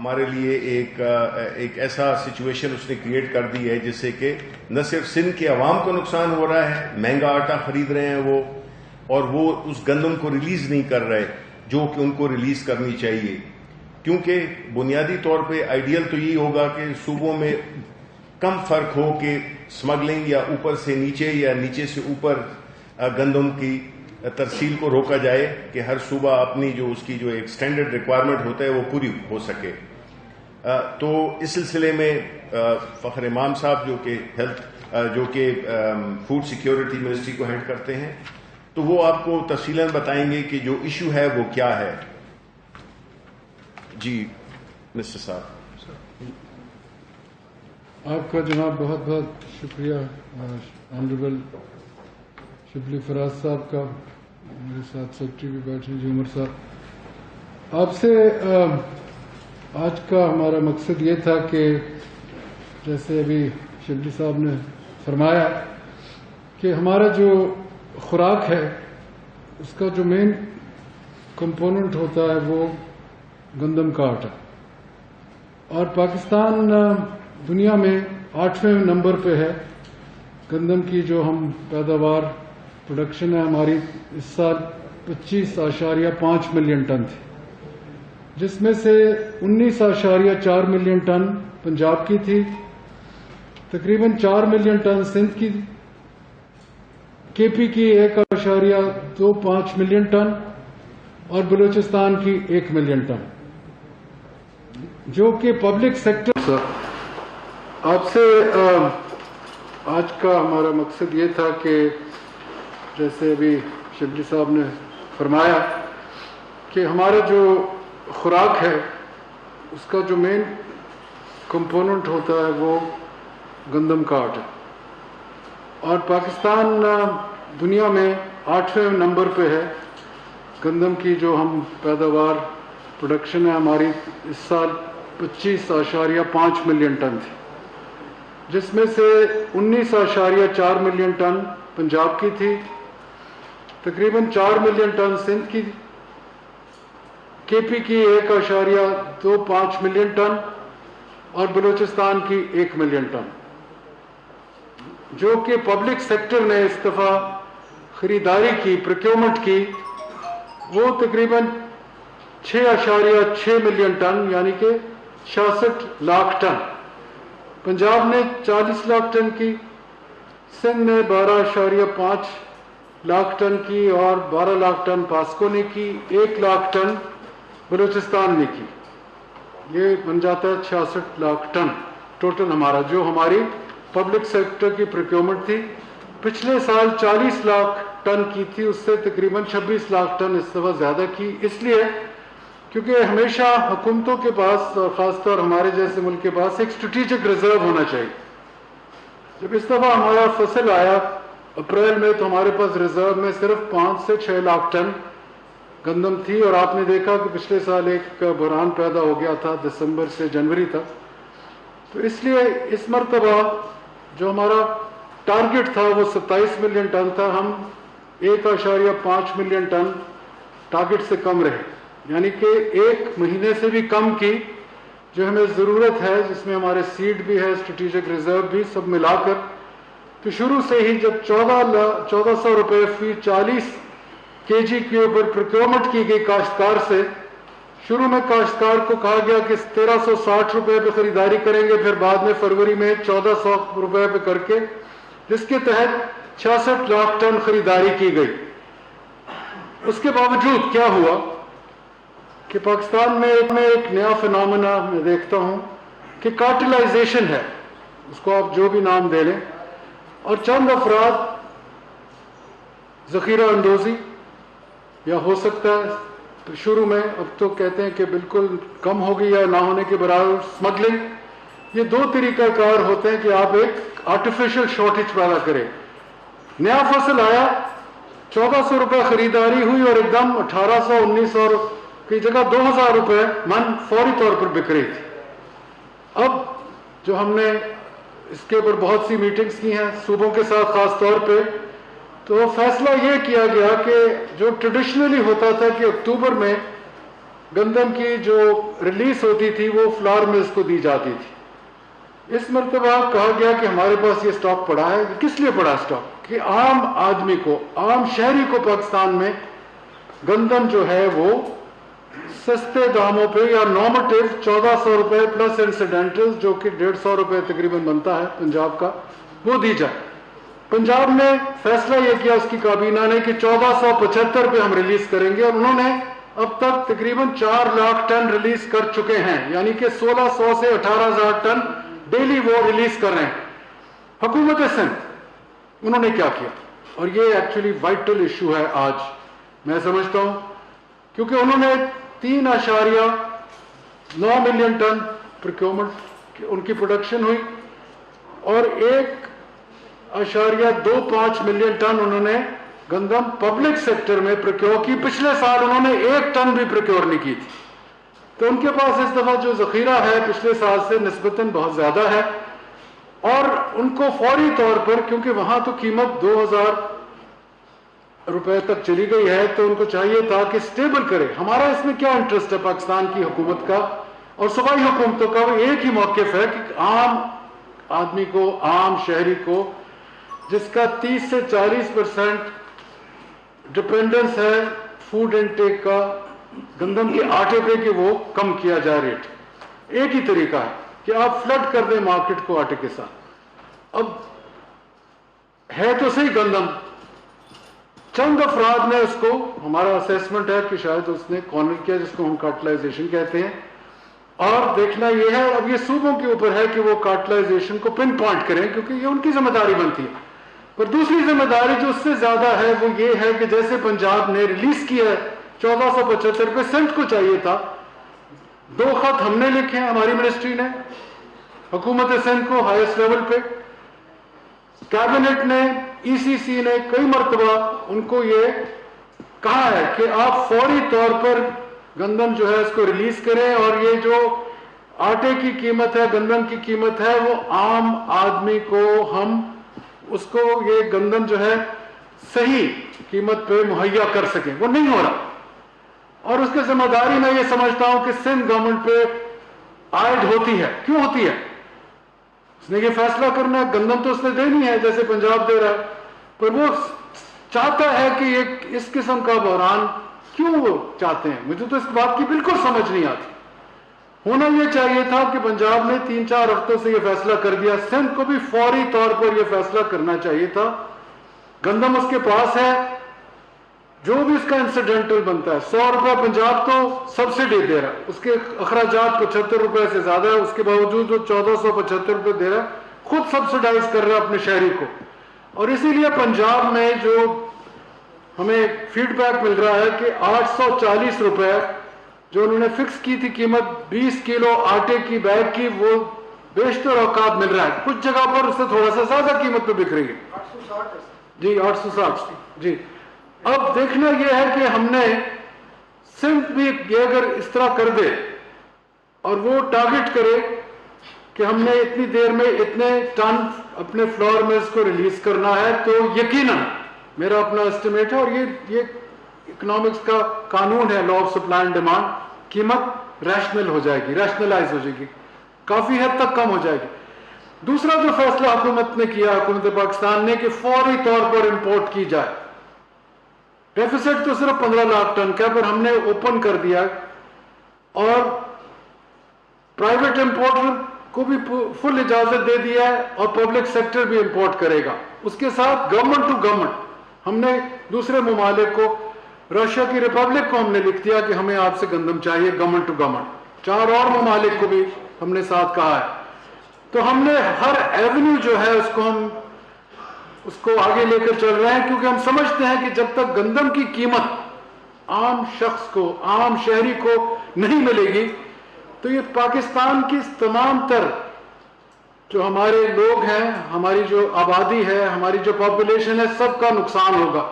ہمارے لیے ایک ایسا سچویشن اس نے کریٹ کر دی ہے جس سے کہ نہ صرف سندھ کے عوام کو نقصان ہو رہا ہے، مہنگا آٹا خرید رہے ہیں وہ، اور وہ اس گندم کو ریلیز نہیں کر رہے جو کہ ان کو ریلیز کرنی چاہیے، کیونکہ بنیادی طور پہ آئیڈیل تو یہی ہوگا کہ صوبوں میں کم فرق ہو کہ سمگلنگ یا اوپر سے نیچے یا نیچے سے اوپر گندم کی ترسیل کو روکا جائے کہ ہر صوبہ اپنی جو اس کی جو ایک سٹینڈرڈ ریکوائرمنٹ ہوتا ہے وہ پوری ہو سکے۔ تو اس سلسلے میں فخر امام صاحب جو کہ فوڈ سیکیورٹی منسٹری کو ہینڈ کرتے ہیں، تو وہ آپ کو تفصیلاً بتائیں گے کہ جو ایشو ہے وہ کیا ہے۔ جی مسٹر صاحب۔ آپ کا جناب بہت بہت شکریہ، آنریبل شبلی فراز صاحب کا، میرے ساتھ سیکرٹری بھی بیٹھے جی عمر صاحب۔ آپ سے آج کا ہمارا مقصد یہ تھا کہ جیسے ابھی شبلی صاحب نے فرمایا کہ ہمارا جو خوراک ہے اس کا جو مین کمپوننٹ ہوتا ہے وہ گندم کا آٹا، اور پاکستان دنیا میں 8ویں نمبر پہ ہے گندم کی جو ہم پیداوار پروڈکشن ہے ہماری اس سال 25.5 ملین ٹن تھی، جس میں سے 19.4 ملین ٹن پنجاب کی تھی، تقریباً 4 ملین ٹن سندھ کی، کے پی کی 1.25 ملین ٹن اور بلوچستان کی 1 ملین ٹن، جو کہ پبلک سیکٹر۔ آپ سے آج کا ہمارا مقصد یہ تھا کہ جیسے ابھی شبلی صاحب نے فرمایا کہ ہمارا جو خوراک ہے اس کا جو مین کمپوننٹ ہوتا ہے وہ گندم کا آٹا، اور پاکستان دنیا میں 8ویں نمبر پہ ہے گندم کی جو ہم پیداوار پروڈکشن ہے ہماری اس سال 25.5 ملین ٹن تھی، جس میں سے 19.4 ملین ٹن پنجاب کی تھی، تقریباً 4 ملین ٹن سندھ کی، کے پی کی 1.25 ملین ٹن اور بلوچستان کی 1 ملین ٹن، جو کہ پبلک سیکٹر نے اس دفعہ خریداری کی، پروکیورمنٹ کی، وہ تقریباً 6.6 ملین ٹن یعنی کہ 66 لاکھ ٹن۔ پنجاب نے 40 لاکھ ٹن کی، سندھ نے 12.5 لاکھ ٹن کی اور 12 لاکھ ٹن پاسکو نے کی، 1 لاکھ ٹن بلوچستان نے کی، یہ بن جاتا ہے 66 لاکھ ٹن ٹوٹل ہمارا جو ہماری پبلک سیکٹر کی پروکیورمنٹ تھی۔ پچھلے سال 40 لاکھ ٹن کی تھی، اس سے تقریباً 26 لاکھ ٹن اس دفعہ زیادہ کی، اس لیے کیونکہ ہمیشہ حکومتوں کے پاس اور خاص طور ہمارے جیسے ملک کے پاس ایک اسٹریٹجک ریزرو ہونا چاہیے۔ جب اس دفعہ ہمارا فصل آیا اپریل میں تو ہمارے پاس ریزرو میں صرف 5 سے 6 لاکھ ٹن گندم تھی، اور آپ نے دیکھا کہ پچھلے سال ایک بحران پیدا ہو گیا تھا، دسمبر سے جنوری تک، تو اس لیے اس مرتبہ جو ہمارا ٹارگٹ تھا وہ 27 ملین ٹن تھا، ہم 1.5 ملین ٹن ٹارگٹ سے کم رہے، یعنی کہ 1 مہینے سے بھی کم کی جو ہمیں ضرورت ہے، جس میں ہمارے سیڈ بھی ہے، اسٹریٹجک ریزرو بھی، سب ملا کر۔ تو شروع سے ہی جب 1400 روپے فی 40 کے جی کے اوپر پروکیورمنٹ کی گئی کاشتکار سے، شروع میں کاشتکار کو کہا گیا کہ 1360 روپے پہ خریداری کریں گے، پھر بعد میں فروری میں 1400 روپے پہ کر کے، جس کے تحت 66 لاکھ ٹن خریداری کی گئی۔ اس کے باوجود کیا ہوا کہ پاکستان میں ایک نیا فنامنا میں دیکھتا ہوں کہ کارٹلائزیشن ہے، اس کو آپ جو بھی نام دے لیں، اور چند افراد ذخیرہ اندوزی، یا ہو سکتا ہے شروع میں، اب تو کہتے ہیں کہ بالکل کم ہو گئی یا نہ ہونے کے برابر، سمگلنگ، یہ 2 طریقہ کار ہوتے ہیں کہ آپ ایک آرٹیفیشل شارٹیج پیدا کریں۔ نیا فصل آیا، 1400 روپے خریداری ہوئی اور ایک دم 1800 1900 کی جگہ 2000 روپے من فوری طور پر بک رہی تھی۔ اب جو ہم نے اس کے اوپر بہت سی میٹنگز کی ہیں صوبوں کے ساتھ خاص طور پہ، تو فیصلہ یہ کیا گیا کہ جو ٹریڈیشنلی ہوتا تھا کہ اکتوبر میں گندم کی جو ریلیز ہوتی تھی وہ فلاور ملز کو دی جاتی تھی. اس مرتبہ کہا گیا کہ ہمارے پاس یہ سٹاک پڑا ہے. کس لیے پڑا سٹاک؟ کہ عام آدمی کو، عام شہری کو پاکستان میں گندم جو ہے وہ سستے داموں پہ یا نارمیٹو 1400 روپے پلس انسیڈنٹل جو کہ 150 روپے تقریباً بنتا ہے پنجاب کا، وہ دی جائے. پنجاب نے فیصلہ یہ کیا اس کی کابینہ نے کہ 1475 پہ ہم ریلیز کریں گے، اور انہوں نے اب تک تقریباً 4 لاکھ ٹن ریلیز کر چکے ہیں، یعنی کہ 1600 سے 18,000 ٹن ڈیلی وہ ریلیز کر رہے ہیں. حکومت سندھ انہوں نے کیا کیا، اور یہ ایکچولی وائٹل ایشو ہے آج میں سمجھتا ہوں، کیونکہ انہوں نے 3.9 ملین ٹن پروکیورمنٹ ان کی پروڈکشن ہوئی، اور 1.25 ملین ٹن انہوں نے گندم پبلک سیکٹر میں پروکیور کی. پچھلے سال انہوں نے 1 ٹن بھی پروکیور نہیں کی تھی. تو ان کے پاس اس دفعہ جو ذخیرہ ہے پچھلے سال سے نسبتاً بہت زیادہ ہے، اور ان کو فوری طور پر، کیونکہ وہاں تو قیمت 2,000 روپے تک چلی گئی ہے، تو ان کو چاہیے تھا کہ سٹیبل کرے. ہمارا اس میں کیا انٹرسٹ ہے پاکستان کی حکومت کا اور صوبائی حکومتوں کا؟ وہ ایک ہی موقف ہے کہ عام آدمی کو، عام شہری کو، جس کا 30 سے 40% ڈپینڈنس ہے فوڈ انٹیک کا گندم کے آٹے پہ، کہ وہ کم کیا جائے ریٹ. ایک ہی طریقہ ہے کہ آپ فلڈ کر دیں مارکیٹ کو آٹے کے ساتھ. اب ہے تو صحیح گندم، چند افراد نے اس کو، ہمارا اسیسمنٹ ہے کہ شاید اس نے کارنر کیا، جس کو ہم کارٹلائزیشن کہتے ہیں، اور دیکھنا یہ ہے اب یہ صوبوں کے اوپر ہے کہ وہ کارٹلائزیشن کو پن پوائنٹ کریں، کیونکہ یہ ان کی ذمہ داری بنتی ہے. پر دوسری ذمہ داری جو اس سے زیادہ ہے وہ یہ ہے کہ جیسے پنجاب نے ریلیز کیا ہے 1475 پہ، سندھ کو چاہیے تھا. 2 خط ہم نے لکھے ہیں، ہماری منسٹری نے حکومت سندھ کو ہائیسٹ لیول پہ، کیبنٹ نے، ای سی سی نے کئی مرتبہ ان کو یہ کہا ہے کہ آپ فوری طور پر گندم جو ہے اس کو ریلیز کریں، اور یہ جو آٹے کی قیمت ہے، گندم کی قیمت ہے، وہ عام آدمی کو ہم اس کو یہ گندم جو ہے صحیح قیمت پہ مہیا کر سکیں. وہ نہیں ہو رہا، اور اس کی ذمہ داری میں یہ سمجھتا ہوں کہ سندھ گورنمنٹ پہ عائد ہوتی ہے. کیوں ہوتی ہے؟ اس نے یہ فیصلہ کرنا ہے. گندم تو اس نے دینی ہے جیسے پنجاب دے رہا ہے، پر وہ چاہتا ہے کہ یہ اس قسم کا بحران کیوں وہ چاہتے ہیں؟ مجھے تو اس بات کی بالکل سمجھ نہیں آتی. ہونا یہ چاہیے تھا کہ پنجاب نے 3-4 ہفتوں سے یہ فیصلہ کر دیا، سندھ کو بھی فوری طور پر یہ فیصلہ کرنا چاہیے تھا. گندم اس کے پاس ہے، جو بھی اس کا انسیڈنٹل بنتا ہے، 100 روپے پنجاب تو سبسڈی دے رہا ہے، اس کے اخراجات 75 روپے سے زیادہ ہے، اس کے باوجود وہ 1475 روپے دے رہا ہے، خود سبسڈائز کر رہا ہے اپنے شہری کو. اور اسی لیے پنجاب میں جو ہمیں فیڈ بیک مل رہا ہے کہ 840 روپے جو انہوں نے فکس کی تھی قیمت 20 کلو آٹے کی بیگ کی، وہ بیشتر اوقات مل رہا ہے. کچھ جگہ پر اس سے تھوڑا سا زیادہ قیمت پہ بک رہی ہے. 860 جی 860 جی. اب دیکھنا یہ ہے کہ ہم نے سندھ بھی یہ اگر اس طرح کر دے اور وہ ٹارگٹ کرے کہ ہم نے اتنی دیر میں اتنے ٹن اپنے فلاور ملز کو ریلیز کرنا ہے، تو یقیناً میرا اپنا اسٹیمیٹ ہے، اور یہ اکنامکس کا قانون ہے، law of supply and demand, قیمت ریشنل ہو جائے گی، ریشنلائز ہو جائے گی، کافی حد تک کم ہو جائے گی. دوسرا جو فیصلہ حکومت نے کیا، حکومت پاکستان نے، کہ فوری طور پر امپورٹ کی جائے. ڈیفیسٹ تو صرف 15 لاکھ ٹن کا، پر ہم نے اوپن کر دیا، اور پرائیویٹ امپورٹر کو بھی فل اجازت دے دیا ہے، اور پبلک سیکٹر بھی امپورٹ کرے گا. اس کے ساتھ گورنمنٹ ٹو گورنمنٹ ہم نے دوسرے ممالک کو، رشیا کی ریپبلک کو ہم نے لکھ دیا کہ ہمیں آپ سے گندم چاہیے، گورنمنٹ ٹو گورنمنٹ. 4 اور ممالک کو بھی ہم نے ساتھ کہا ہے. تو ہم نے ہر ایونیو جو ہے اس کو آگے لے کر چل رہے ہیں، کیونکہ ہم سمجھتے ہیں کہ جب تک گندم کی قیمت عام شخص کو، عام شہری کو نہیں ملے گی، تو یہ پاکستان کی تمام تر جو ہمارے لوگ ہیں، ہماری جو آبادی ہے، ہماری جو پاپولیشن ہے، سب کا نقصان ہوگا.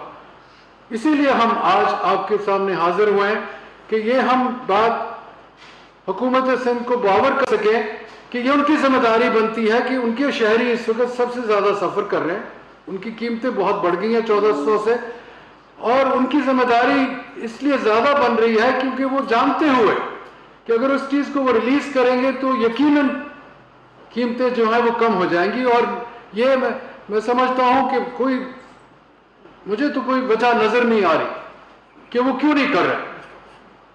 اسی لیے ہم آج آپ کے سامنے حاضر ہوئے ہیں کہ یہ ہم بات حکومت سندھ کو باور کر سکیں کہ یہ ان کی ذمہ داری بنتی ہے کہ ان کے شہری اس وقت سب سے زیادہ سفر کر رہے ہیں، ان کی قیمتیں بہت بڑھ گئی ہیں 1400 سے، اور ان کی ذمہ داری اس لیے زیادہ بن رہی ہے کیونکہ وہ جانتے ہوئے کہ اگر اس چیز کو وہ ریلیز کریں گے تو یقیناً قیمتیں جو ہیں وہ کم ہو جائیں گی. اور یہ میں سمجھتا ہوں کہ مجھے تو کوئی وجہ نظر نہیں آ رہی کہ وہ کیوں نہیں کر رہے.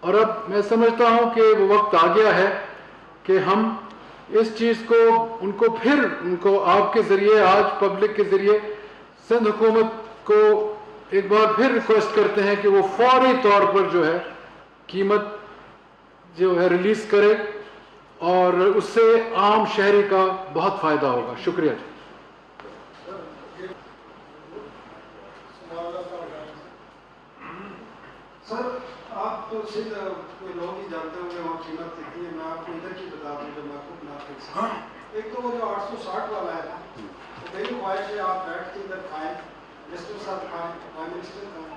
اور اب میں سمجھتا ہوں کہ وہ وقت آ گیا ہے کہ ہم اس چیز کو ان کو آپ کے ذریعے, آج پبلک کے ذریعے سندھ حکومت کو ایک بار پھر ریکویسٹ کرتے ہیں کہ وہ فوری طور پر جو ہے قیمت جو ہے ریلیز کرے, اور اس سے عام شہری کا بہت فائدہ ہوگا. شکریہ جی. سر آپ تو سندھ کوئی لوگ ہی جانتے ہوں گے وہاں قیمت کتنی ہے. میں آپ کو ادھر کی بتا دوں جو میں خود نہ دیکھ سکتا. ایک تو وہ جو 860 والا ہے وہ میری خواہش ہے آپ بیٹھ کے ادھر کھائیں, منسٹر صاحب کھائیں, پرائم منسٹر کھائیں.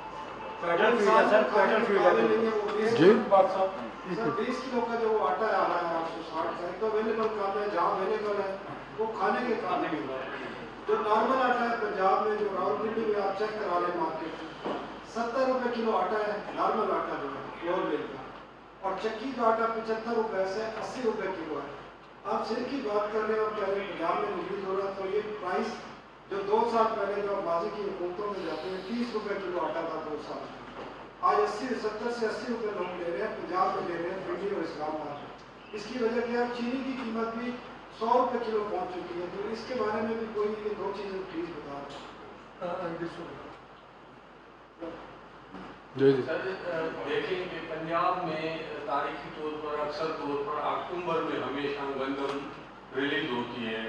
جی سر 20 کلو کا جو وہ آٹا آ رہا ہے 860 کا, ایک تو اویلیبل کام ہے, جہاں اویلیبل ہے وہ کھانے کے کام نہیں مل رہا ہے. جو نارمل آٹا ہے پنجاب میں, جو راولپنڈی میں آپ چیک کرا لیں مارکیٹ میں 70 روپے کلو آٹا ہے نارمل آٹا جو ہے پیور مل کا, اور چکی کا آٹا 75 روپے سے 80 روپے کلو ہے. آپ سندھ کی بات کر رہے ہیں اور کہہ رہے ہیں پنجاب میں ریلیز ہو رہا ہے, تو یہ پرائس جو 2 سال پہلے جو ماضی کی حکومتوں میں جاتے ہیں 30 روپے کلو آٹا تھا 2 سال میں, آج 70 سے 80 روپے لوگ لے رہے ہیں, پنجاب میں لے رہے ہیں, دلی اور اسلام آباد. اس کی وجہ کیا ہے, چینی کی قیمت بھی 100 روپے کلو پہنچ چکی ہے. تو اس کے بارے میں بھی کوئی یہ 2 چیزیں پلیز بتا دیں. سر دیکھیں کہ پنجاب میں تاریخی طور پر اکثر طور پر اکتوبر میں ہمیشہ گندم ریلیز ہوتی ہے,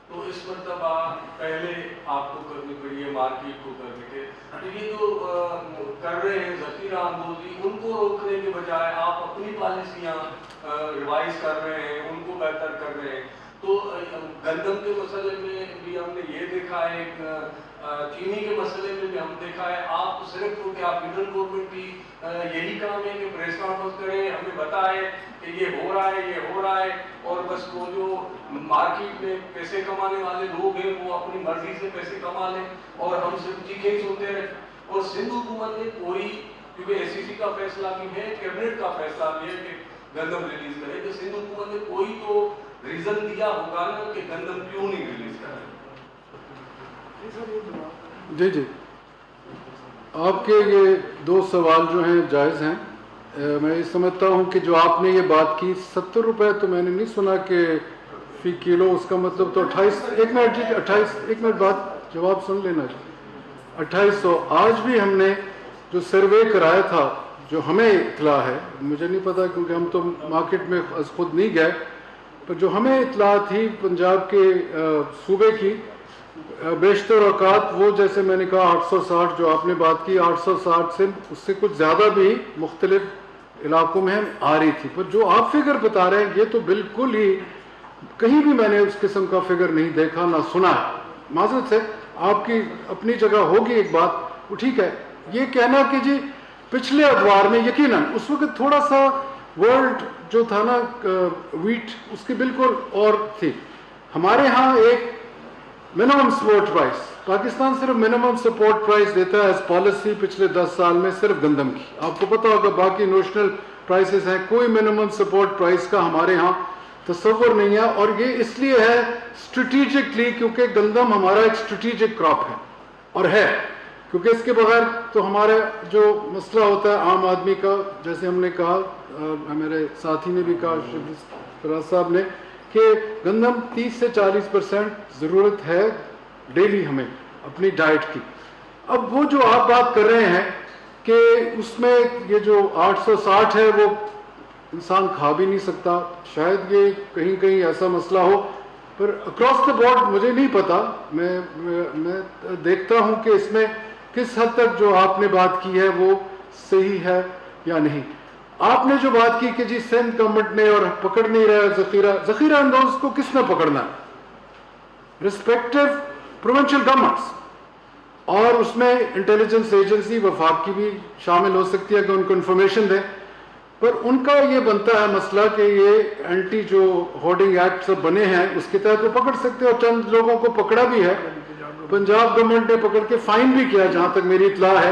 تو اس مرتبہ پہلے آپ کو کرنی پڑی ہے مارکیٹ کو کرنے کے. تو یہ جو کر رہے ہیں ذخیرہ اندوزی, ان کو روکنے کے بجائے آپ اپنی پالیسیاں ریوائز کر رہے ہیں, ان کو بہتر کر رہے ہیں. تو گندم کے مسئلے میں بھی ہم نے یہ دیکھا ہے, چینی کے مسئلے میں بھی ہم دیکھا ہے. آپ صرف کیونکہ آپ فیڈرل گورنمنٹ کی یہی کام ہے کہ پریس کانفرنس کریں, ہمیں بتائے کہ یہ ہو رہا ہے, یہ ہو رہا ہے, اور بس وہ جو مارکیٹ میں پیسے کمانے والے لوگ ہیں وہ اپنی مرضی سے پیسے کما لیں اور ہم صرف چیخیں ہی سنتے رہیں. اور سندھ حکومت نے کوئی, کیونکہ اے سی سی کا فیصلہ بھی ہے, کیبنٹ کا فیصلہ بھی ہے کہ گندم ریلیز کرے, تو سندھ حکومت نے کوئی تو ریزن دیا ہوگا نا کہ گندم کیوں نہیں ریلیز کرے. جی جی, آپ کے یہ 2 سوال جو ہیں جائز ہیں. میں یہ سمجھتا ہوں کہ جو آپ نے یہ بات کی 70 روپے, تو میں نے نہیں سنا کہ فی کلو, اس کا مطلب تو 28, ایک منٹ جی, 28, ایک منٹ بعد جواب سن لینا جی. 2800 آج بھی ہم نے جو سروے کرایا تھا, جو ہمیں اطلاع ہے, مجھے نہیں پتا کیونکہ ہم تو مارکیٹ میں خود نہیں گئے, پر جو ہمیں اطلاع تھی پنجاب کے صوبے کی, بیشتر اوقات وہ جیسے میں نے کہا 860 جو آپ نے بات کی, 860 سے اس سے کچھ زیادہ بھی مختلف علاقوں میں آ رہی تھی. پر جو آپ فگر بتا رہے ہیں یہ تو بالکل ہی کہیں بھی میں نے اس قسم کا فگر نہیں دیکھا نہ سنا. معذرت سے, آپ کی اپنی جگہ ہوگی ایک بات, وہ ٹھیک ہے. یہ کہنا کہ جی پچھلے ادوار میں یقیناً اس وقت تھوڑا سا ورلڈ جو تھا نا ویٹ, اس کی بالکل اور تھی. ہمارے ہاں ایک منیمم سپورٹ پرائس, پاکستان صرف منیمم سپورٹ پرائس دیتا ہے ایز پالیسی پچھلے 10 سال میں صرف گندم کی. آپ کو پتا ہوگا باقی نوشنل پرائسز ہیں, کوئی منیمم سپورٹ پرائس کا ہمارے ہاں تصور نہیں ہے. اور یہ اس لیے ہے اسٹریٹجکلی کیونکہ گندم ہمارا ایک اسٹریٹجک کراپ ہے, اور ہے کیونکہ اس کے بغیر تو ہمارا جو مسئلہ ہوتا ہے عام آدمی کا, جیسے ہم نے کہا, میرے ساتھی نے بھی کہا, فراز صاحب نے, کہ گندم 30 سے 40% ضرورت ہے ڈیلی ہمیں اپنی ڈائٹ کی. اب وہ جو آپ بات کر رہے ہیں کہ اس میں یہ جو 860 ہے وہ انسان کھا بھی نہیں سکتا, شاید یہ کہیں کہیں ایسا مسئلہ ہو, پر اکراس دا بورڈ مجھے نہیں پتا. میں دیکھتا ہوں کہ اس میں کس حد تک جو آپ نے بات کی ہے وہ صحیح ہے یا نہیں. آپ نے جو بات کی کہ جی سندھ گورنمنٹ نے اور پکڑ نہیں رہا ذخیرہ اندوز کو, کس نے پکڑنا ہے؟ رسپیکٹو پروونشل گورنمنٹس, اور اس میں انٹیلیجنس ایجنسی وفاق کی بھی شامل ہو سکتی ہے کہ ان کو انفارمیشن دیں. پر ان کا یہ بنتا ہے مسئلہ کہ یہ اینٹی جو ہورڈنگ ایکٹ سب بنے ہیں اس کے تحت وہ پکڑ سکتے ہیں, اور چند لوگوں کو پکڑا بھی ہے. پنجاب گورنمنٹ نے پکڑ کے فائن بھی کیا جہاں تک میری اطلاع ہے.